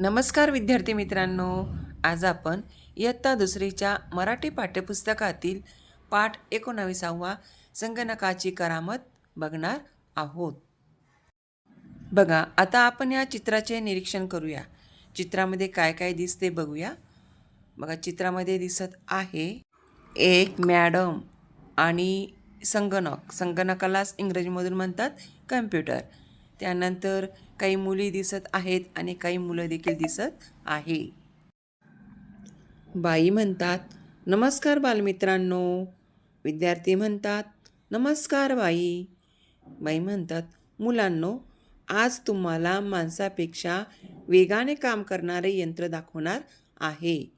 नमस्कार विद्यार्थी मित्रांनो, आज आपण इयत्ता दुसरीच्या मराठी पाठ्यपुस्तकातील पाठ 19वा संगणकाची करामत बघणार आहोत. बघा, आता आपण या चित्राचे निरीक्षण करूया. चित्रामध्ये काय काय दिसते बघूया. बघा, चित्रामध्ये दिसत आहे एक मॅडम आणि संगणकालाच इंग्रजीमधून म्हणतात कम्प्युटर. त्यानंतर काही मुली दिसत आहेत आणि काही मुलं देखील दिसत आहे. बाई म्हणतात, नमस्कार बालमित्रांनो. विद्यार्थी म्हणतात, नमस्कार बाई. बाई म्हणतात, मुलांनो, आज तुम्हाला माणसापेक्षा वेगाने काम करणारे यंत्र दाखवणार आहे.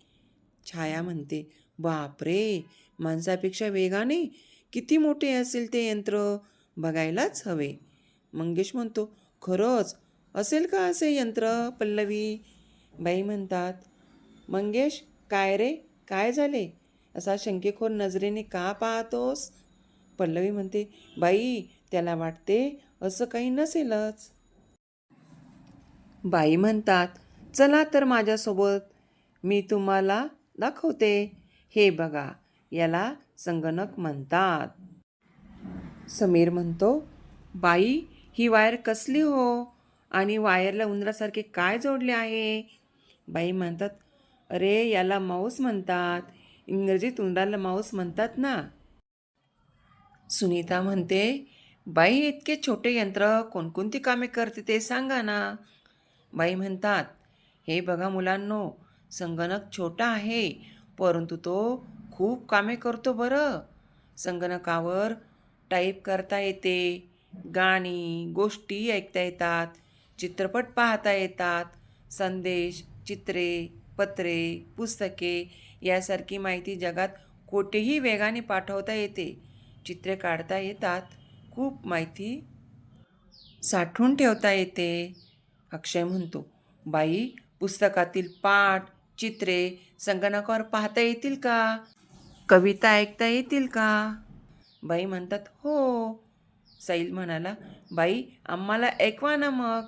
छाया म्हणते, बापरे, माणसापेक्षा वेगाने? किती मोठे असेल ते यंत्र, बघायलाच हवे. मंगेश म्हणतो, खरंच असेल का असे यंत्र पल्लवी? बाई म्हणतात, मंगेश, काय रे, काय झाले? असा शंकेखोर नजरेने का पाहतोस? पल्लवी म्हणते, बाई, त्याला वाटते असं काही नसेलच. बाई म्हणतात, चला तर माझ्यासोबत, मी तुम्हाला दाखवते. हे बघा, याला संगणक म्हणतात. समीर म्हणतो, बाई, ही वायर कसली हो? आणि वायरला उंदरासारखे काय जोडले आहे? बाई म्हणतात, अरे, याला माऊस म्हणतात. इंग्रजीत उंदराला माऊस म्हणतात ना. सुनीता म्हणते, बाई, इतके छोटे यंत्र कोणकोणती कामे करते ते सांगा ना. बाई म्हणतात, हे बघा मुलांनो, संगणक छोटा आहे, परंतु तो खूप कामे करतो बरं. संगणकावर टाईप करता येते, गाणी, गोष्टी ऐकता येतात, चित्रपट पाहता येतात, संदेश, चित्रे, पत्रे, पुस्तके यासारखी माहिती जगात कोठेही वेगाने पाठवता येते. चित्रे काढता येतात, खूप माहिती साठवून ठेवता येते. अक्षय म्हणतो, बाई, पुस्तकातील पाठ, चित्रे संगणकावर पाहता येतील का? कविता ऐकता येतील का? बाई म्हणतात, हो. साईल म्हणाला, बाई, आम्हाला ऐकवा ना मग.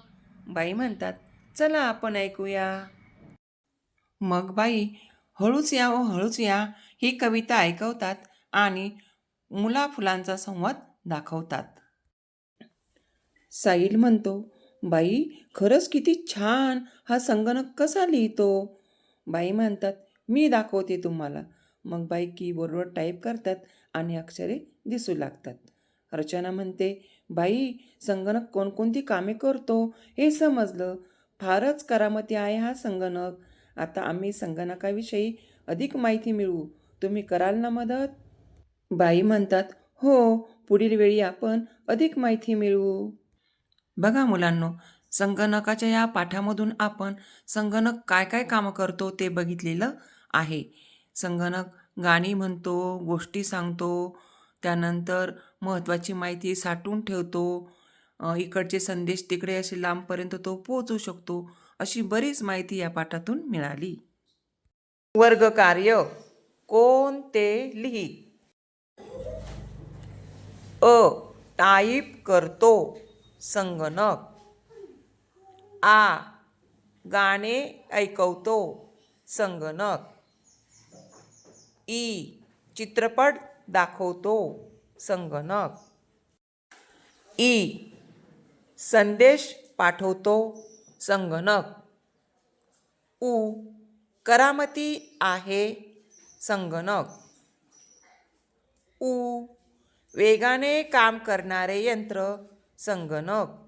बाई म्हणतात, चला आपण ऐकूया. मग बाई हळूच या ओ हळूच या ही कविता ऐकवतात आणि मुलाफुलांचा संवाद दाखवतात. साईल म्हणतो, बाई, खरंच किती छान, हा संगणक कसा लिहितो? बाई म्हणतात, मी दाखवते तुम्हाला. मग बाई कीबोर्डवर टाईप करतात आणि अक्षरे दिसू लागतात. अर्चना म्हणते, बाई, संगणक कोणकोणती कामे करतो हे समजलं. फारच करामती आहे हा संगणक. आता आम्ही संगणकाविषयी अधिक माहिती मिळवू. तुम्ही कराल ना मदत? बाई म्हणतात, हो, पुढील वेळी आपण अधिक माहिती मिळवू. बघा मुलांनो, संगणकाच्या या पाठामधून आपण संगणक काय काय कामं करतो ते बघितलेलं आहे. संगणक गाणी म्हणतो, गोष्टी सांगतो, त्यानंतर महत्त्वाची माहिती साठवून ठेवतो, इकडचे संदेश तिकडे असे लांबपर्यंत तो पोहोचू शकतो. अशी बरीच माहिती या पाठातून मिळाली. वर्ग कार्य कोण ते लिही. टाईप करतो संगणक. गाणे ऐकवतो संगणक. चित्रपट दाखवतो संगणक. संदेश पाठवतो संगणक. करामती आहे संगणक. वेगाने काम करणारे यंत्र संगणक.